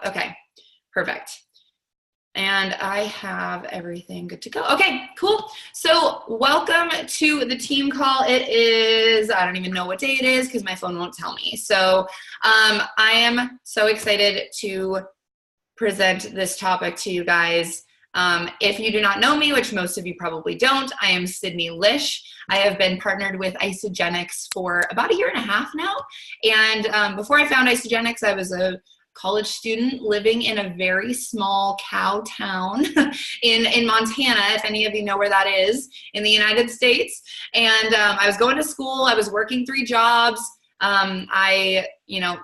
Okay, perfect. And I have everything good to go. Okay, cool. So welcome to the team call. It is, I don't even know what day it is because my phone won't tell me. So I am so excited to present this topic to you guys. If you do not know me, which most of you probably don't, I am Sydney Lich. I have been partnered with Isogenics for about 1.5 years now. And before I found Isogenics, I was a college student living in a very small cow town in Montana, if any of you know where that is, in the United States. And I was going to school. I was working 3 jobs. I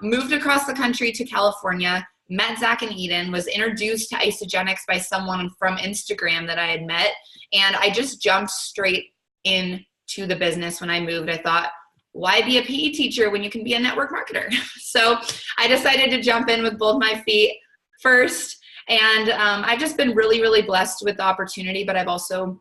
moved across the country to California, met Zach and Eden, was introduced to Isogenics by someone from Instagram that I had met. And I just jumped straight into the business when I moved. I thought, why be a PE teacher when you can be a network marketer? So I decided to jump in with both my feet first. And I've just been really, really blessed with the opportunity, but I've also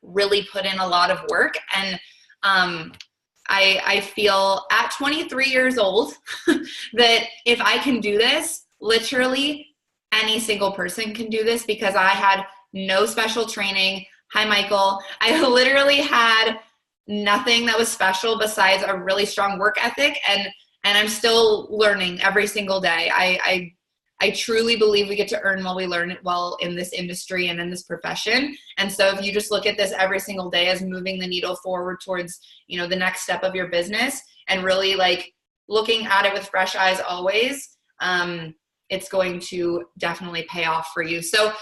really put in a lot of work. And I feel at 23 years old that if I can do this, literally any single person can do this, because I had no special training. Hi, Michael. I literally had nothing that was special besides a really strong work ethic, and I'm still learning every single day. I truly believe we get to earn while we learn while in this industry and in this profession. And so if you just look at this every single day as moving the needle forward towards, the next step of your business, and really like looking at it with fresh eyes always, it's going to definitely pay off for you. So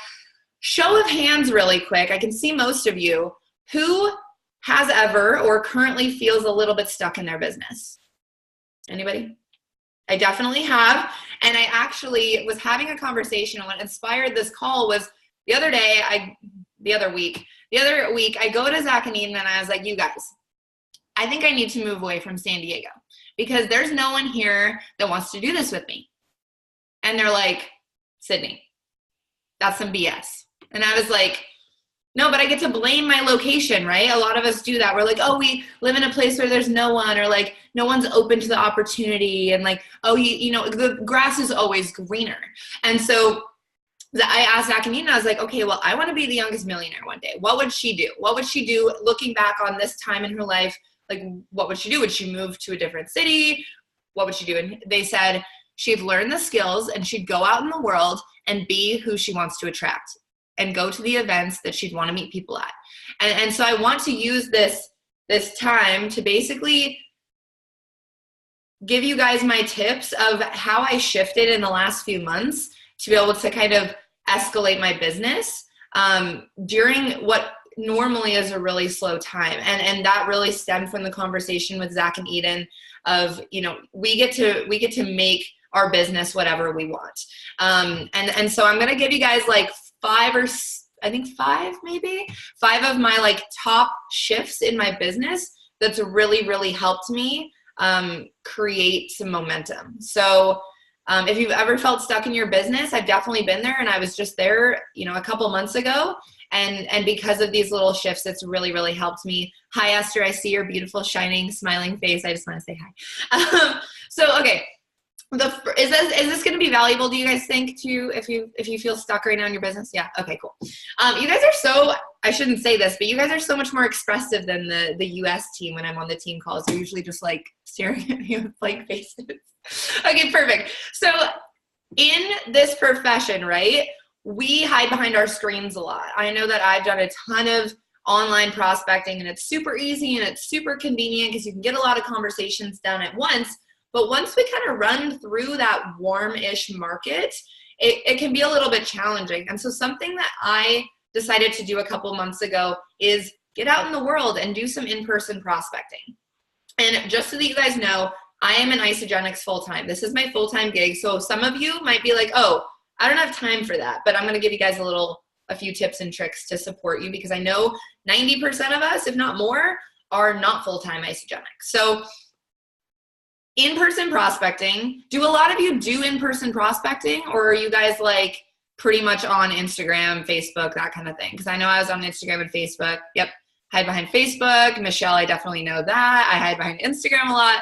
show of hands really quick. I can see most of you. Who has ever or currently feels a little bit stuck in their business? Anybody? I definitely have. And I actually was having a conversation, and what inspired this call was the other week, I go to Zach and Eden and I was like, you guys, I think I need to move away from San Diego because there's no one here that wants to do this with me. And they're like, Sydney, that's some BS. And I was like, no, but I get to blame my location, right? A lot of us do that. We're like, oh, we live in a place where there's no one, or like no one's open to the opportunity. And like, oh, the grass is always greener. And so I asked Zach and Eden, I was like, okay, well, I want to be the youngest millionaire one day. What would she do? What would she do looking back on this time in her life? Like, what would she do? Would she move to a different city? What would she do? And they said she'd learn the skills and she'd go out in the world and be who she wants to attract, and go to the events that she'd want to meet people at. And so I want to use this time to basically give you guys my tips of how I shifted in the last few months to be able to kind of escalate my business during what normally is a really slow time. And that really stemmed from the conversation with Zach and Eden of, we get to make our business whatever we want. And so I'm going to give you guys like 5 of my like top shifts in my business that's really, really helped me create some momentum. So if you've ever felt stuck in your business, I've definitely been there, and I was just there, a couple months ago. And because of these little shifts, it's really, really helped me. Hi, Esther. I see your beautiful, shining, smiling face. I just want to say hi. So, okay. Is this going to be valuable, do you guys think, to if you feel stuck right now in your business? Yeah. Okay, cool. You guys are I shouldn't say this, but you guys are so much more expressive than the US team when I'm on the team calls. They're usually just like staring at me with blank faces. Okay, perfect. So in this profession, right, we hide behind our screens a lot. I know that I've done a ton of online prospecting, and it's super easy and it's super convenient because you can get a lot of conversations done at once. But once we kind of run through that warm-ish market, it can be a little bit challenging. And so something that I decided to do a couple months ago is get out in the world and do some in-person prospecting. And just so that you guys know, I am in Isogenics full-time. This is my full-time gig. So some of you might be like, oh, I don't have time for that. But I'm going to give you guys a few tips and tricks to support you, because I know 90% of us, if not more, are not full-time Isogenics. So in-person prospecting, do a lot of you do in-person prospecting, or are you guys like pretty much on Instagram, Facebook, that kind of thing? Because I know I was on Instagram and Facebook. Yep, hide behind Facebook. Michelle, I definitely know that. I hide behind Instagram a lot.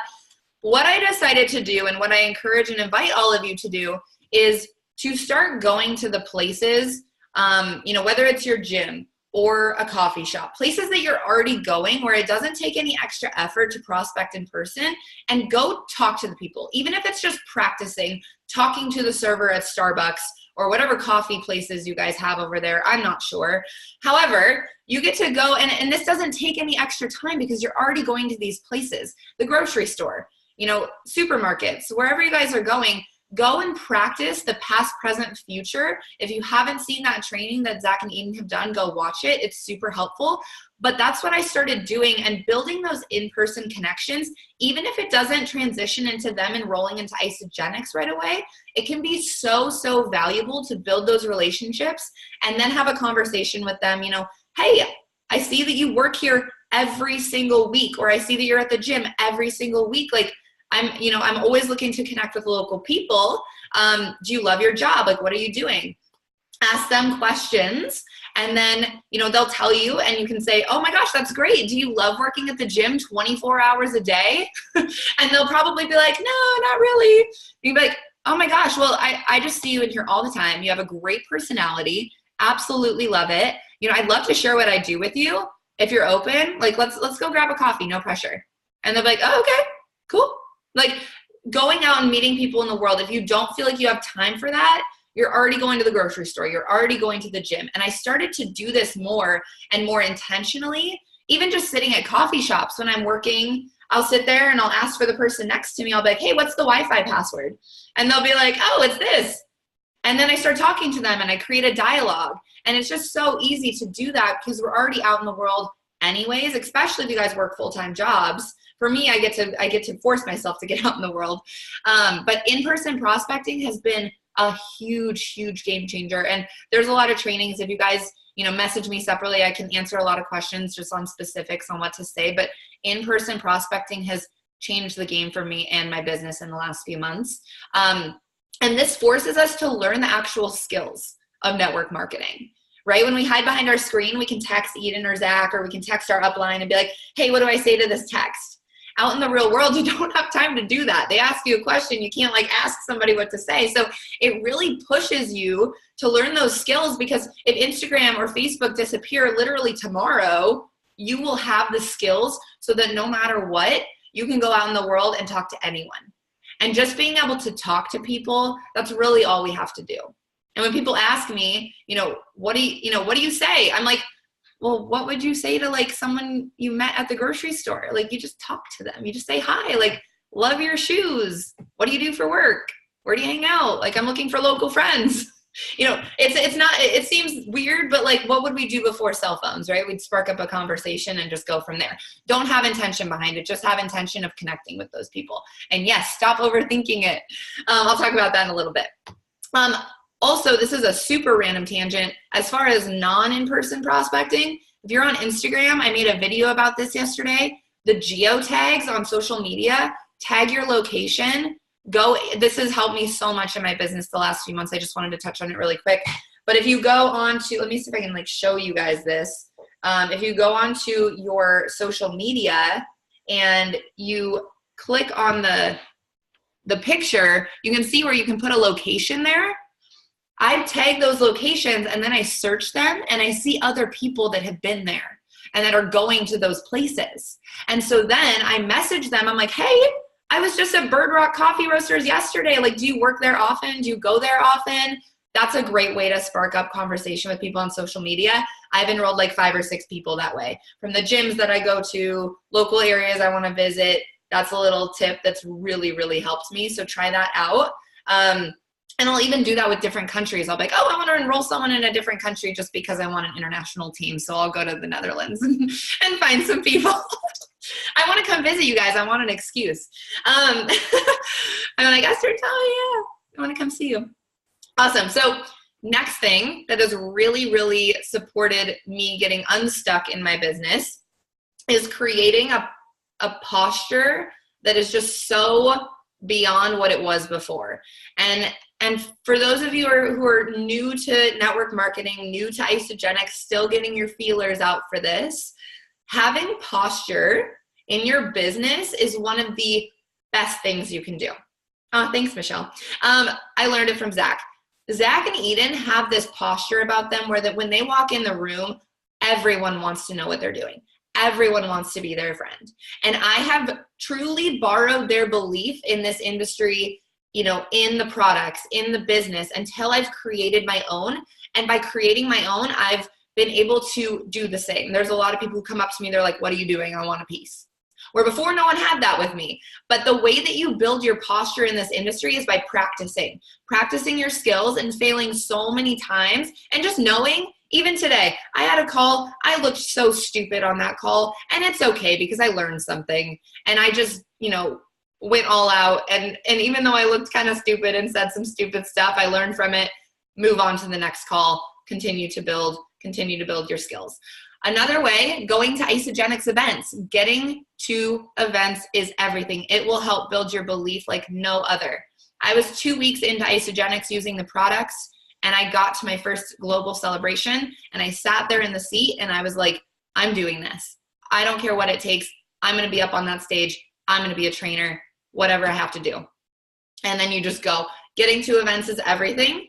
What I decided to do, and what I encourage and invite all of you to do, is to start going to the places, whether it's your gym or a coffee shop, places that you're already going where it doesn't take any extra effort to prospect in person, and go talk to the people. Even if it's just practicing, talking to the server at Starbucks or whatever coffee places you guys have over there, I'm not sure. However, you get to go, and this doesn't take any extra time because you're already going to these places, the grocery store, supermarkets, wherever you guys are going. Go and practice the past, present, future. If you haven't seen that training that Zach and Eden have done, go watch it. It's super helpful. But that's what I started doing, and building those in-person connections, even if it doesn't transition into them enrolling into Isogenics right away, it can be so, so valuable to build those relationships and then have a conversation with them. Hey, I see that you work here every single week, or I see that you're at the gym every single week. Like, I'm always looking to connect with local people. Do you love your job? Like, what are you doing? Ask them questions, and then, they'll tell you, and you can say, oh my gosh, that's great. Do you love working at the gym 24 hours a day? And they'll probably be like, no, not really. You'd be like, oh my gosh, well, I just see you in here all the time. You have a great personality. Absolutely love it. I'd love to share what I do with you. If you're open, like, let's go grab a coffee, no pressure. And they'll be like, oh, okay, cool. Like, going out and meeting people in the world, if you don't feel like you have time for that, you're already going to the grocery store, you're already going to the gym. And I started to do this more and more intentionally, even just sitting at coffee shops when I'm working. I'll sit there and I'll ask for the person next to me. I'll be like, hey, what's the Wi-Fi password? And they'll be like, oh, it's this. And then I start talking to them and I create a dialogue. And it's just so easy to do that because we're already out in the world anyways, especially if you guys work full-time jobs. For me, I get to force myself to get out in the world. But in-person prospecting has been a huge, huge game changer. And there's a lot of trainings. If you guys, message me separately, I can answer a lot of questions just on specifics on what to say. But in-person prospecting has changed the game for me and my business in the last few months. And this forces us to learn the actual skills of network marketing. Right? When we hide behind our screen, we can text Eden or Zach, or we can text our upline and be like, hey, what do I say to this text? Out in the real world, you don't have time to do that. They ask you a question, you can't ask somebody what to say. So it really pushes you to learn those skills, because if Instagram or Facebook disappear literally tomorrow, you will have the skills so that no matter what, you can go out in the world and talk to anyone. And just being able to talk to people, that's really all we have to do. And when people ask me, what do you say? I'm like, well, what would you say to someone you met at the grocery store? You just talk to them. You just say hi, love your shoes. What do you do for work? Where do you hang out? I'm looking for local friends. It's not, it seems weird, but what would we do before cell phones, right? We'd spark up a conversation and just go from there. Don't have intention behind it. Just have intention of connecting with those people. And yes, stop overthinking it. I'll talk about that in a little bit. Also, this is a super random tangent. As far as non-in-person prospecting, if you're on Instagram, I made a video about this yesterday. The geotags on social media, tag your location. This has helped me so much in my business the last few months. I just wanted to touch on it really quick. But if you go on to, let me see if I can show you guys this. If you go onto your social media and you click on the picture, you can see where you can put a location there. I tag those locations and then I search them and I see other people that have been there and that are going to those places. And so then I message them. I'm like, hey, I was just at Bird Rock Coffee Roasters yesterday. Do you work there often? Do you go there often? That's a great way to spark up conversation with people on social media. I've enrolled 5 or 6 people that way. From the gyms that I go to, local areas I want to visit. That's a little tip that's really, really helped me. So try that out. And I'll even do that with different countries. I'll be like, oh, I want to enroll someone in a different country just because I want an international team. So I'll go to the Netherlands and find some people. I want to come visit you guys. I want an excuse. I'm like, Esther, yeah, I want to come see you. Awesome. So next thing that has really, really supported me getting unstuck in my business is creating a posture that is just so beyond what it was before. And for those of you who are new to network marketing, new to Isogenics, still getting your feelers out for this, having posture in your business is one of the best things you can do. Oh, thanks, Michelle. I learned it from Zach. Zach and Eden have this posture about them where that when they walk in the room, everyone wants to know what they're doing. Everyone wants to be their friend. And I have truly borrowed their belief in this industry, in the products, in the business, until I've created my own. And by creating my own, I've been able to do the same. There's a lot of people who come up to me, they're like, what are you doing? I want a piece. Where before, no one had that with me. But the way that you build your posture in this industry is by practicing your skills and failing so many times, and just knowing, even today, I had a call, I looked so stupid on that call, and it's okay because I learned something, and I just, went all out, and even though I looked kind of stupid and said some stupid stuff, I learned from it, move on to the next call, continue to build your skills. Another way, going to Isagenix events. Getting to events is everything. It will help build your belief like no other. I was 2 weeks into Isagenix using the products, and I got to my first global celebration, and I sat there in the seat, and I was like, I'm doing this. I don't care what it takes. I'm going to be up on that stage. I'm going to be a trainer, whatever I have to do. And then you just go. Getting to events is everything.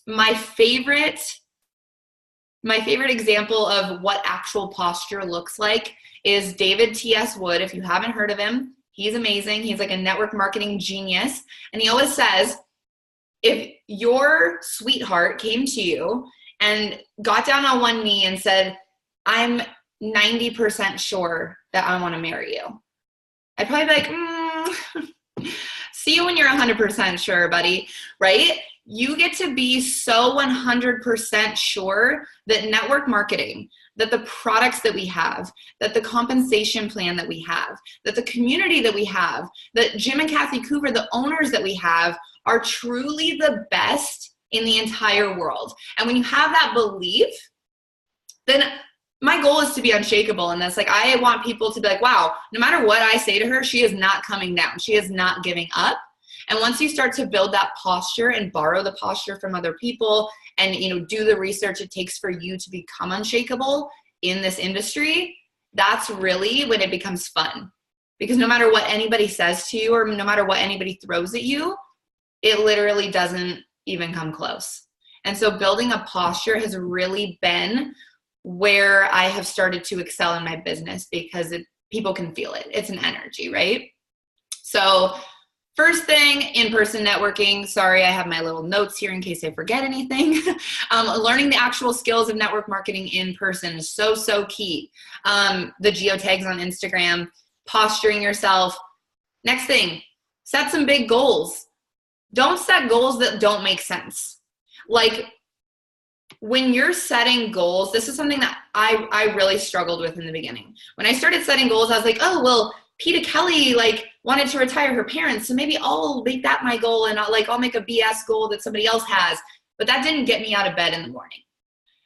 My favorite example of what actual posture looks like is David T.S. Wood. If you haven't heard of him, he's amazing. He's like a network marketing genius. And he always says, if your sweetheart came to you and got down on one knee and said, I'm 90% sure that I want to marry you, I'd probably be like, see you when you're 100% sure, buddy, right? You get to be so 100% sure that network marketing, that the products that we have, that the compensation plan that we have, that the community that we have, that Jim and Kathy Coover, the owners that we have, are truly the best in the entire world. And when you have that belief, then my goal is to be unshakable in this. Like, I want people to be like, wow, no matter what I say to her, she is not coming down. She is not giving up. And once you start to build that posture and borrow the posture from other people and, do the research it takes for you to become unshakable in this industry, that's really when it becomes fun. Because no matter what anybody says to you or no matter what anybody throws at you, it literally doesn't even come close. And so building a posture has really been where I have started to excel in my business, because people can feel it. It's an energy, right? So first thing, in-person networking. Sorry, I have my little notes here in case I forget anything. Learning the actual skills of network marketing in person is so, so key. The geotags on Instagram, posturing yourself. Next thing, set some big goals. Don't set goals that don't make sense. Like, when you're setting goals, this is something that I really struggled with in the beginning. When I started setting goals, I was like, oh, well, Peta Kelly wanted to retire her parents, so maybe I'll make that my goal, and I'll make a BS goal that somebody else has. But that didn't get me out of bed in the morning.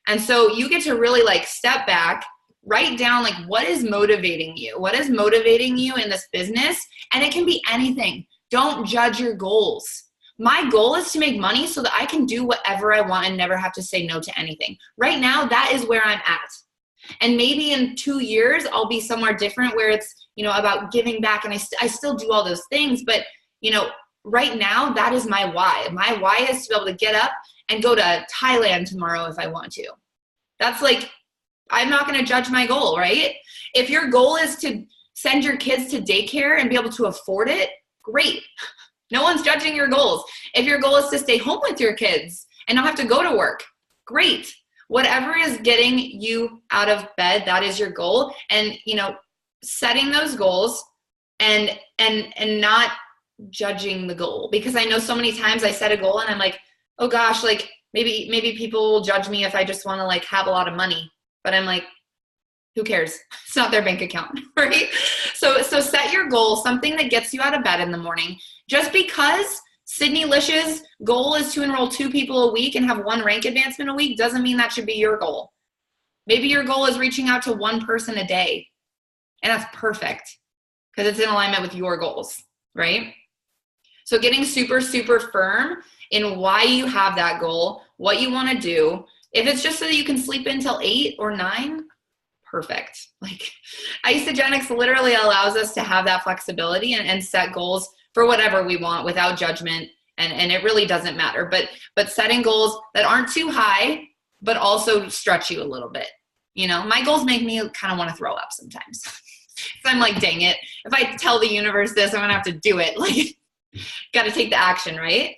And so you get to really step back, write down what is motivating you? What is motivating you in this business? And it can be anything. Don't judge your goals. My goal is to make money so that I can do whatever I want and never have to say no to anything. Right now, that is where I'm at. And maybe in 2 years, I'll be somewhere different where it's, about giving back, and I still do all those things. But, right now, that is my why. My why is to be able to get up and go to Thailand tomorrow if I want to. That's I'm not going to judge my goal, right? If your goal is to send your kids to daycare and be able to afford it, great. No one's judging your goals. If your goal is to stay home with your kids and not have to go to work, great. Whatever is getting you out of bed, that is your goal. And, setting those goals and not judging the goal. Because I know so many times I set a goal and I'm like, oh gosh, maybe people will judge me if I just want to have a lot of money. But I'm like, who cares? It's not their bank account, right? So set your goal, something that gets you out of bed in the morning. Just because Sydney Lich's goal is to enroll 2 people a week and have 1 rank advancement a week doesn't mean that should be your goal. Maybe your goal is reaching out to 1 person a day. And that's perfect because it's in alignment with your goals, right? So getting super, super firm in why you have that goal, what you want to do. If it's just so that you can sleep until 8 or 9, perfect. Isagenix literally allows us to have that flexibility and set goals for whatever we want without judgment And it really doesn't matter. But setting goals that aren't too high, but also stretch you a little bit. You know, my goals make me kind of want to throw up sometimes. So I'm like, dang it. If I tell the universe this, I'm going to have to do it. Like, got to take the action, right?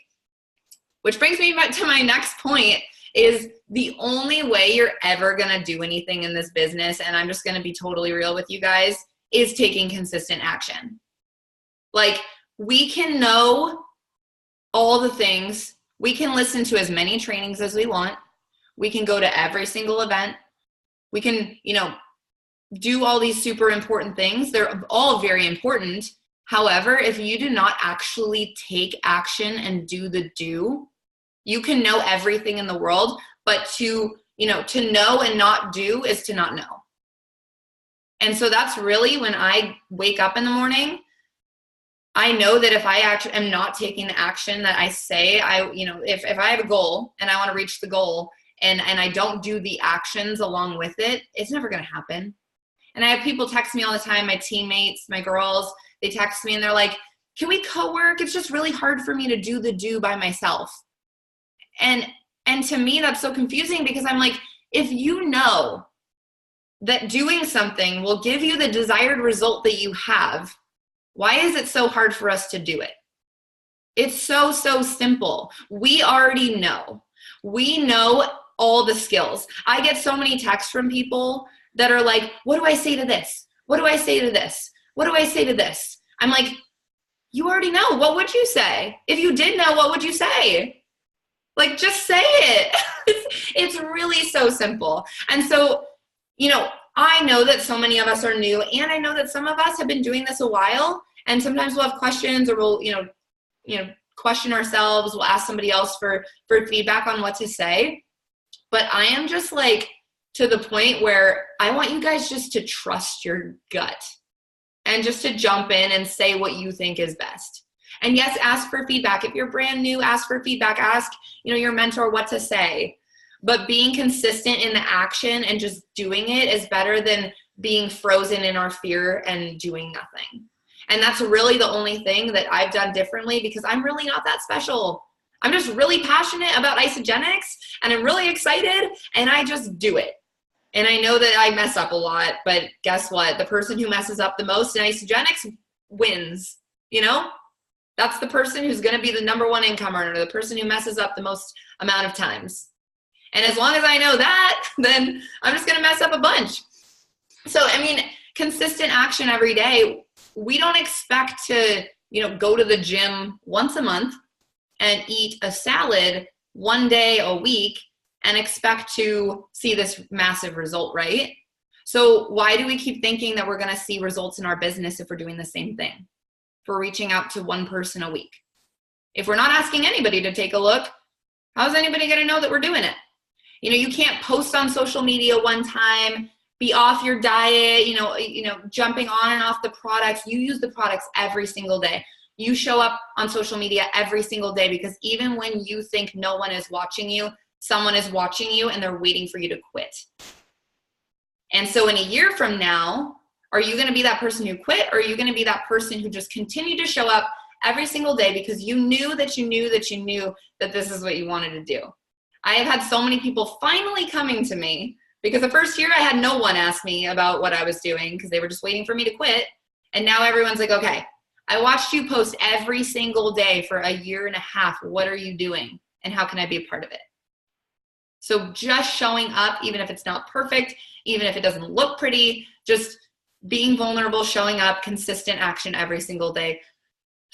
Which brings me back to my next point is the only way you're ever going to do anything in this business, and I'm just going to be totally real with you guys, is taking consistent action. Like, we can know all the things. We can listen to as many trainings as we want. We can go to every single event. We can, you know, do all these super important things. They're all very important. However, if you do not actually take action and do the do, you can know everything in the world, but to know and not do is to not know. And so that's really when I wake up in the morning, I know that if I actually am not taking the action that I say, if I have a goal and I want to reach the goal and I don't do the actions along with it, it's never going to happen. And I have people text me all the time, my teammates, my girls, they text me and they're like, can we co-work? It's just really hard for me to do the do by myself. And to me, that's so confusing because I'm like, if you know that doing something will give you the desired result that you have, why is it so hard for us to do it? It's so simple. We already know. We know all the skills. I get so many texts from people that are like, what do I say to this? What do I say to this? What do I say to this? I'm like, you already know. What would you say? If you did know, what would you say? Like, just say it. It's really so simple. And so, you know, I know that so many of us are new, and I know that some of us have been doing this a while, and sometimes we'll have questions, or we'll, you know, question ourselves. We'll ask somebody else for feedback on what to say. But I am just like to the point where I want you guys just to trust your gut and just to jump in and say what you think is best. And yes, ask for feedback. If you're brand new, ask for feedback. Ask, you know, your mentor what to say. But being consistent in the action and just doing it is better than being frozen in our fear and doing nothing. And that's really the only thing that I've done differently, because I'm really not that special. I'm just really passionate about isogenics, and I'm really excited, and I just do it. And I know that I mess up a lot, but guess what? The person who messes up the most in isogenics wins, you know? That's the person who's going to be the number one income earner, the person who messes up the most amount of times. And as long as I know that, then I'm just going to mess up a bunch. So, I mean, consistent action every day. We don't expect to, you know, go to the gym once a month and eat a salad one day a week and expect to see this massive result, right? So why do we keep thinking that we're going to see results in our business if we're doing the same thing? If we're reaching out to one person a week. If we're not asking anybody to take a look, how's anybody going to know that we're doing it? You know, you can't post on social media one time, be off your diet, you know, jumping on and off the products. You use the products every single day. You show up on social media every single day, because even when you think no one is watching you, someone is watching you and they're waiting for you to quit. And so in a year from now, are you going to be that person who quit, or are you going to be that person who just continued to show up every single day because you knew that you knew that you knew that this is what you wanted to do? I have had so many people finally coming to me, because the first year I had no one ask me about what I was doing because they were just waiting for me to quit. And now everyone's like, okay, I watched you post every single day for a year and a half. What are you doing? And how can I be a part of it? So just showing up, even if it's not perfect, even if it doesn't look pretty, just being vulnerable, showing up, consistent action every single day.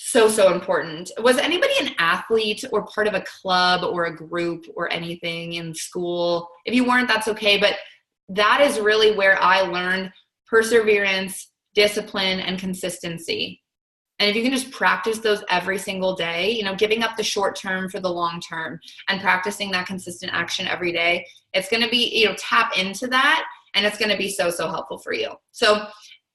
So important. Was anybody an athlete or part of a club or a group or anything in school? If you weren't, that's okay. But that is really where I learned perseverance, discipline, and consistency. And if you can just practice those every single day, you know, giving up the short term for the long term and practicing that consistent action every day, it's going to be, you know, tap into that, and it's going to be so helpful for you. So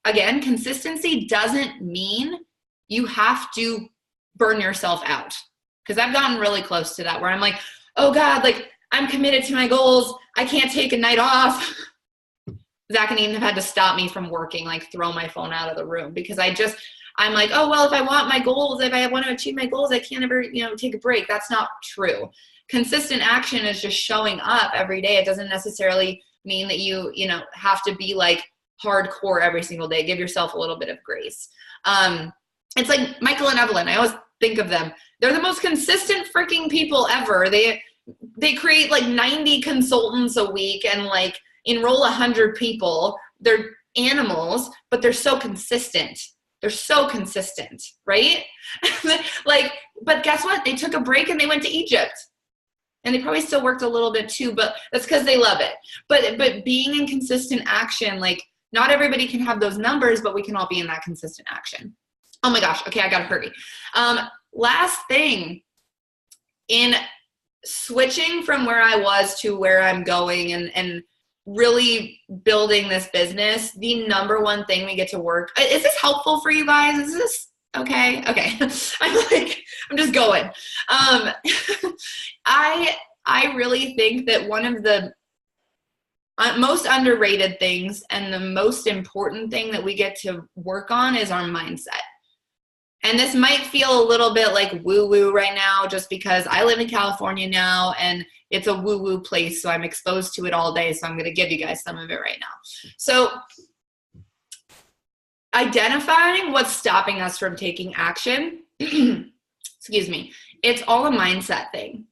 again, consistency doesn't mean you have to burn yourself out, because I've gotten really close to that where I'm like, oh God, like I'm committed to my goals. I can't take a night off. Zach and Eden have had to stop me from working, like throw my phone out of the room, because I'm like, oh, well, if I want my goals, if I want to achieve my goals, I can't ever, take a break. That's not true. Consistent action is just showing up every day. It doesn't necessarily mean that you have to be like hardcore every single day. Give yourself a little bit of grace. It's like Michael and Evelyn. I always think of them. They're the most consistent freaking people ever. They create like 90 consultants a week and like enroll 100 people. They're animals, but they're so consistent. They're so consistent, right? But guess what? They took a break and they went to Egypt. And they probably still worked a little bit too, but that's because they love it. But being in consistent action, like not everybody can have those numbers, but we can all be in that consistent action. Oh my gosh. Okay, I gotta hurry. Last thing, in switching from where I was to where I'm going and really building this business, the number one thing we get to work, is this helpful for you guys? Is this okay? I'm just going. I really think that one of the most underrated things and the most important thing that we get to work on is our mindset. And this might feel a little bit like woo-woo right now, just because I live in California now and it's a woo-woo place, so I'm exposed to it all day, so I'm going to give you guys some of it right now. So identifying what's stopping us from taking action, excuse me, it's all a mindset thing,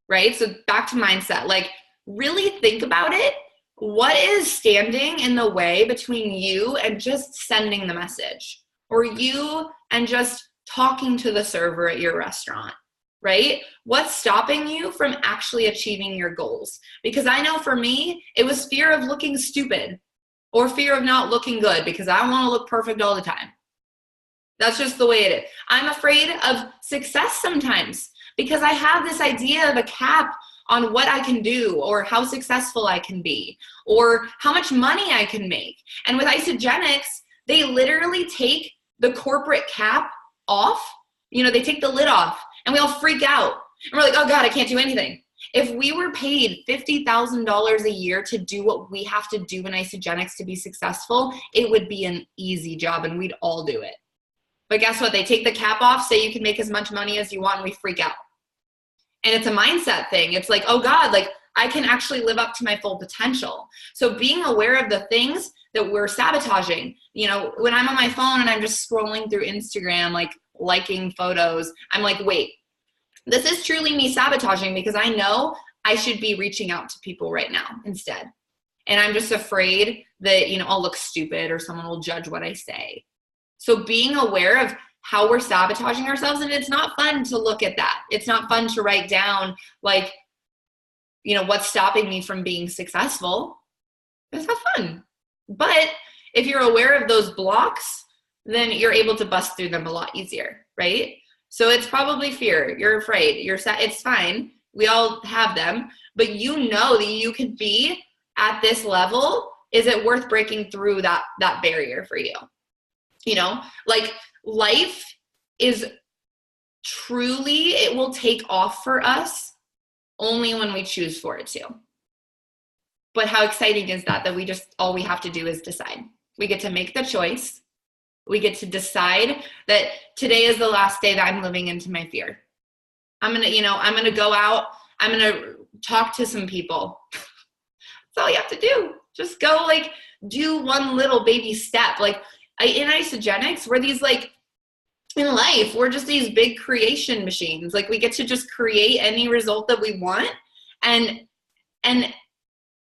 right? So back to mindset, like really think about it. What is standing in the way between you and just sending the message, or you and just talking to the server at your restaurant, right? What's stopping you from actually achieving your goals? Because I know for me, it was fear of looking stupid or fear of not looking good because I want to look perfect all the time. That's just the way it is. I'm afraid of success sometimes because I have this idea of a cap on what I can do or how successful I can be or how much money I can make. And with Isogenics, they literally take the corporate cap off. They take the lid off and we all freak out. And we're like, oh God, I can't do anything. If we were paid $50,000 a year to do what we have to do in Isogenics to be successful, it would be an easy job and we'd all do it. But guess what? They take the cap off, say you can make as much money as you want, and we freak out. And it's a mindset thing. It's like, oh God, like I can actually live up to my full potential. So being aware of the things that we're sabotaging, when I'm on my phone and I'm just scrolling through Instagram, like liking photos, I'm like, wait, this is truly me sabotaging because I know I should be reaching out to people right now instead. And I'm just afraid that, I'll look stupid or someone will judge what I say. So being aware of how we're sabotaging ourselves, and it's not fun to look at that. It's not fun to write down like, what's stopping me from being successful. It's not fun. But if you're aware of those blocks, then you're able to bust through them a lot easier, right? So it's probably fear. You're afraid. It's fine. We all have them. But you know that you could be at this level. Is it worth breaking through that barrier for you? Like life is truly, it will take off for us only when we choose for it to. But how exciting is that all we have to do is decide. We get to make the choice. We get to decide that today is the last day that I'm living into my fear. I'm going to go out. I'm going to talk to some people. That's all you have to do. Just go do one little baby step. In Isogenics, we're these in life, we're just these big creation machines. We get to just create any result that we want. And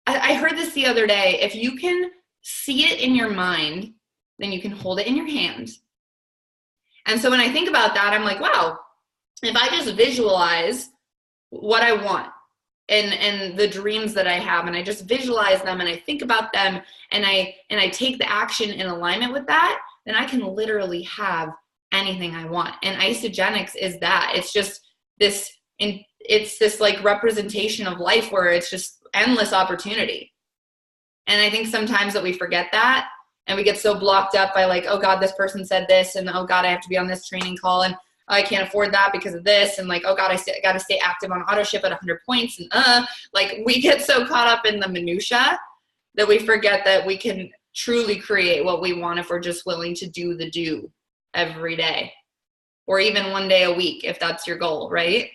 I heard this the other day. If you can see it in your mind, then you can hold it in your hand. And so when I think about that, I'm like, wow, if I just visualize what I want and the dreams that I have, and I just visualize them and I think about them and I take the action in alignment with that, then I can literally have anything I want. And Isogenics is that. It's just this, it's this representation of life where it's just endless opportunity. And I think sometimes that we forget that and we get so blocked up by oh God, this person said this, and oh God, I have to be on this training call, and I can't afford that because of this, and oh God, I got to stay active on auto ship at 100 points, and we get so caught up in the minutia that we forget that we can truly create what we want if we're just willing to do the do. every day, or even one day a week if that's your goal, right?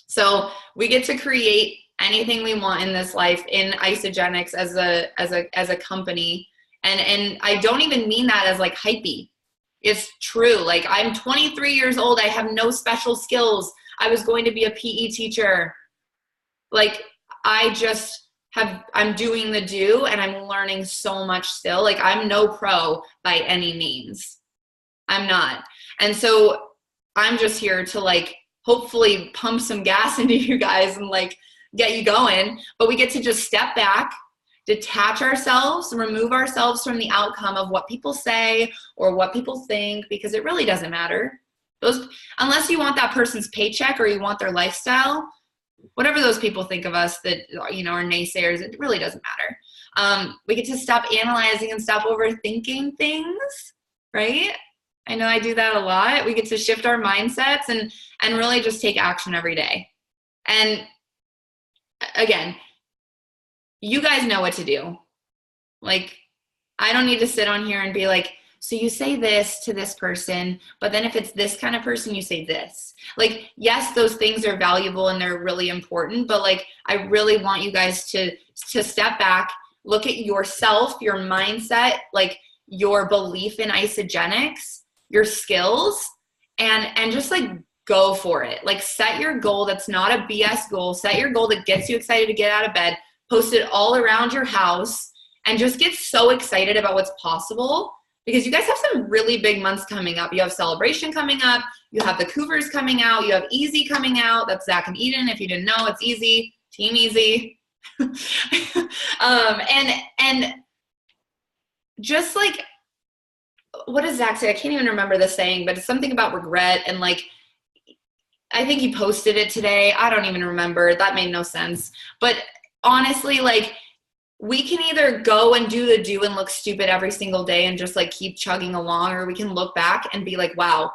So we get to create anything we want in this life in Isogenics as a company. And I don't even mean that as like hypey. It's true. Like, I'm 23 years old. I have no special skills. I was going to be a PE teacher. Like, I'm doing the do, and I'm learning so much still. Like, I'm no pro by any means. I'm not. And so I'm just here to like hopefully pump some gas into you guys and like get you going. But we get to just step back, detach ourselves, remove ourselves from the outcome of what people say or what people think, because it really doesn't matter. Unless you want that person's paycheck or you want their lifestyle, whatever those people think of us that, you know, are naysayers, it really doesn't matter. We get to stop analyzing and stop overthinking things, right? I know I do that a lot. We get to shift our mindsets and really just take action every day. And again, you guys know what to do. Like, I don't need to sit on here and be like, so you say this to this person, but then if it's this kind of person, you say this. Like, yes, those things are valuable and they're really important, but like, I really want you guys to step back, look at yourself, your mindset, like your belief in Isogenics, your skills, and just like go for it. Like, set your goal that's not a BS goal. Set your goal that gets you excited to get out of bed, post it all around your house, and just get so excited about what's possible, because you guys have some really big months coming up. You have Celebration coming up. You have the Cougars coming out. You have Easy coming out. That's Zach and Eden. If you didn't know, it's Easy, Team Easy. And just like, what does Zach say? I can't even remember the saying, but it's something about regret. And like, I think he posted it today. I don't even remember. That made no sense. But honestly, like, we can either go and do the do and look stupid every single day and just like keep chugging along, or we can look back and be like, wow,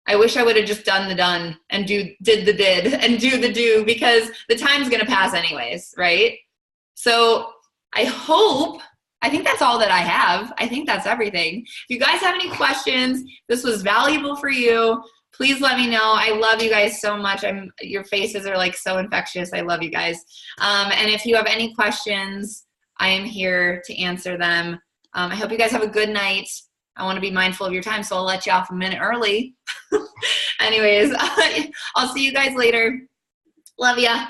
I wish I would have just done the done and did the did and do the do, because the time's going to pass anyways, right? So I think that's all that I have. I think that's everything. If you guys have any questions, this was valuable for you, please let me know. I love you guys so much. Your faces are like so infectious. I love you guys. And if you have any questions, I am here to answer them. I hope you guys have a good night. I want to be mindful of your time, so I'll let you off a minute early. Anyways, I'll see you guys later. Love ya.